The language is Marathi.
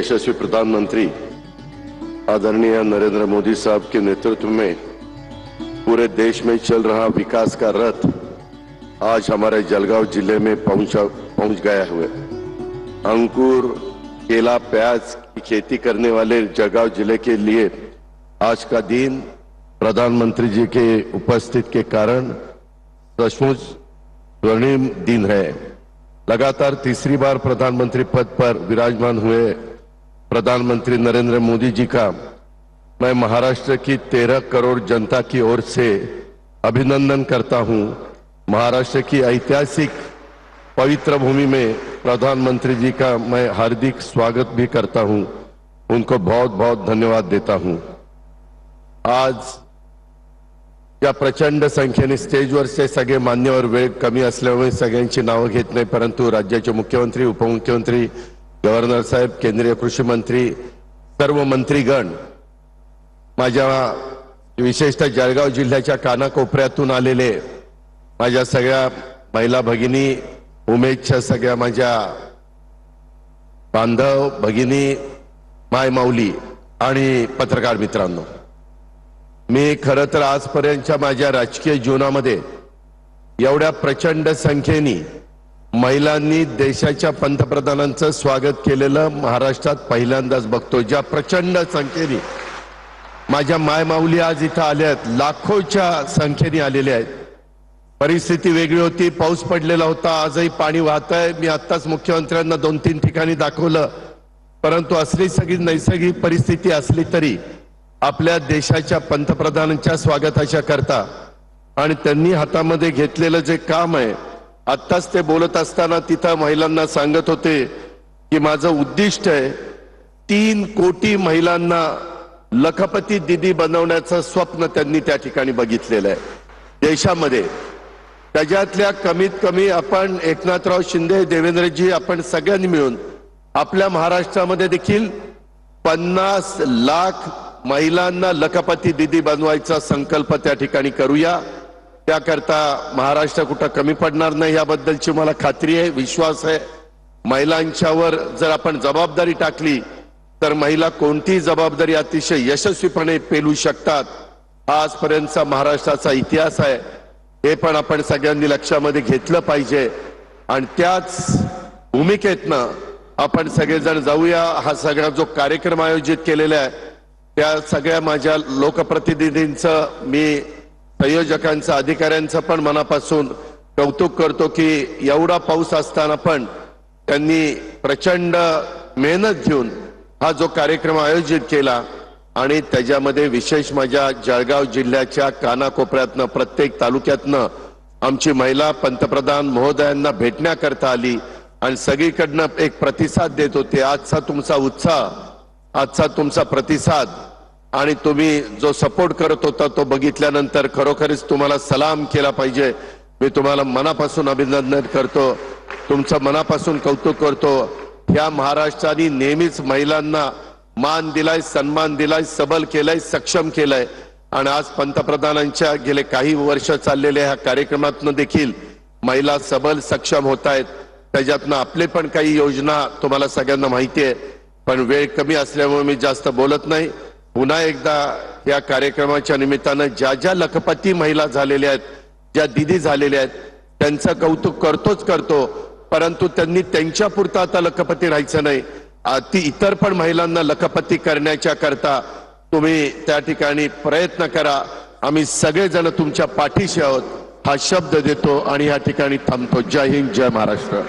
यशस्वी प्रधानमंत्री आदरणीय नरेंद्र मोदी साहब के नेतृत्व में पूरे देश में चल रहा विकास का रथ आज हमारे जलगांव जिले में पहुंच गया हुआ। अंगूर, केला, प्याज की खेती करने वाले जलगांव जिले के लिए आज का दिन प्रधानमंत्री जी के उपस्थिति के कारण सचमुच स्वर्णिम दिन है। लगातार तीसरी बार प्रधानमंत्री पद पर विराजमान हुए प्रधानमंत्री नरेंद्र मोदी जी का मैं महाराष्ट्र की 13 करोड़ जनता की ओर से अभिनंदन करता हूं। महाराष्ट्र की ऐतिहासिक पवित्र भूमि में प्रधानमंत्री जी का मैं हार्दिक स्वागत भी करता हूं। उनको बहुत बहुत धन्यवाद देता हूं। आज या प्रचंड संख्येने स्टेजवर सगळे मान्यवर वेळ कमी असल्यामुळे सगळ्यांची नावं घेत नाही, परंतु राज्याचे मुख्यमंत्री, उपमुख्यमंत्री, गव्हर्नर साहेब, केंद्रीय कृषी मंत्री, सर्व मंत्रीगण, माझ्या विशेषतः जळगाव जिल्ह्याच्या कानाकोपऱ्यातून आलेले माझ्या सगळ्या महिला भगिनी, उमेदच्या सगळ्या माझ्या बांधव भगिनी, माय माऊली आणि पत्रकार मित्रांनो, मी खरं तर आजपर्यंतच्या माझ्या राजकीय जीवनामध्ये एवढ्या प्रचंड संख्येने महिलांनी देशाच्या पंतप्रधानांचं स्वागत केलेलं महाराष्ट्रात पहिल्यांदाच बघतो। ज्या प्रचंड संख्येने माझ्या माय माऊली आज इथं आल्यात, लाखोच्या संख्येने आलेल्या आहेत। परिस्थिती वेगळी होती, पाऊस पडलेला होता, आजही पाणी वाहतंय। मी आत्ताच मुख्यमंत्र्यांना 2-3 ठिकाणी दाखवलं, परंतु असली सगळी नैसर्गिक परिस्थिती असली तरी आपल्या देशाच्या पंतप्रधानांच्या स्वागताच्या करता आणि त्यांनी हातामध्ये घेतलेलं जे काम आहे, आत्ताच ते बोलत असताना तिथं महिलांना सांगत होते की माझं उद्दिष्ट आहे 3 कोटी महिलांना लखपती दीदी बनवण्याचं स्वप्न त्यांनी त्या ठिकाणी बघितलेलं आहे देशामध्ये। त्याच्यातल्या कमीत कमी आपण एकनाथराव शिंदे, देवेंद्रजी, आपण सगळ्यांनी मिळून आपल्या महाराष्ट्रामध्ये देखील 50 लाख महिलांना लखपती दीदी बनवायचा संकल्प त्या ठिकाणी करूया। त्याकरता महाराष्ट्र कुठं कमी पडणार नाही याबद्दलची मला खात्री आहे, विश्वास आहे। महिलांच्यावर जर आपण जबाबदारी टाकली तर महिला कोणतीही जबाबदारी अतिशय यशस्वीपणे पेलू शकतात। आजपर्यंतचा महाराष्ट्राचा इतिहास आहे, हे पण आपण सगळ्यांनी लक्षामध्ये घेतलं पाहिजे आणि त्याच भूमिकेतनं आपण सगळेजण जाऊया। हा सगळा जो कार्यक्रम आयोजित केलेला आहे त्या सगळ्या माझ्या लोकप्रतिनिधींचं, मी संयोजकांचं, अधिकाऱ्यांचं पण मनापासून कौतुक करतो की एवढा पाऊस असताना पण त्यांनी प्रचंड मेहनत घेऊन हा जो कार्यक्रम आयोजित केला आणि त्याच्यामध्ये विशेष माझ्या जळगाव जिल्ह्याच्या कानाकोपऱ्यातनं, प्रत्येक तालुक्यातनं आमची महिला पंतप्रधान महोदयांना भेटण्याकरता आली आणि सगळीकडनं एक प्रतिसाद देत होते। आजचा तुमचा उत्साह, आजचा तुमचा प्रतिसाद आणि तुम्ही जो सपोर्ट करत होता तो बघितल्यानंतर खरोखरच तुम्हाला सलाम केला पाहिजे। मी तुम्हाला मनापासून अभिनंदन करतो, तुमचं मनापासून कौतुक करतो। या महाराष्ट्राने नेहमीच महिलांना मान दिलाय, सन्मान दिलाय, सबल केलाय, सक्षम केलाय आणि आज पंतप्रधानांच्या गेले काही वर्ष चाललेल्या ह्या कार्यक्रमातून देखील महिला सबल, सक्षम होत आहेत। त्याच्यातनं आपले पण काही योजना तुम्हाला सगळ्यांना माहिती आहे, पण वेळ कमी असल्यामुळे मी जास्त बोलत नाही। पुन्हा एकदा या कार्यक्रमाच्या निमित्तानं ज्या ज्या लखपती महिला झालेल्या आहेत, ज्या दीदी झालेल्या आहेत, त्यांचं कौतुक करतो, परंतु त्यांनी त्यांच्यापुरता आता लखपती राहायचं नाही। ती इतर पण महिलांना लखपती करण्याच्या करता तुम्ही त्या ठिकाणी प्रयत्न करा। आम्ही सगळेजण तुमच्या पाठीशी आहोत हा शब्द देतो आणि या ठिकाणी थांबतो। जय हिंद, जय महाराष्ट्र।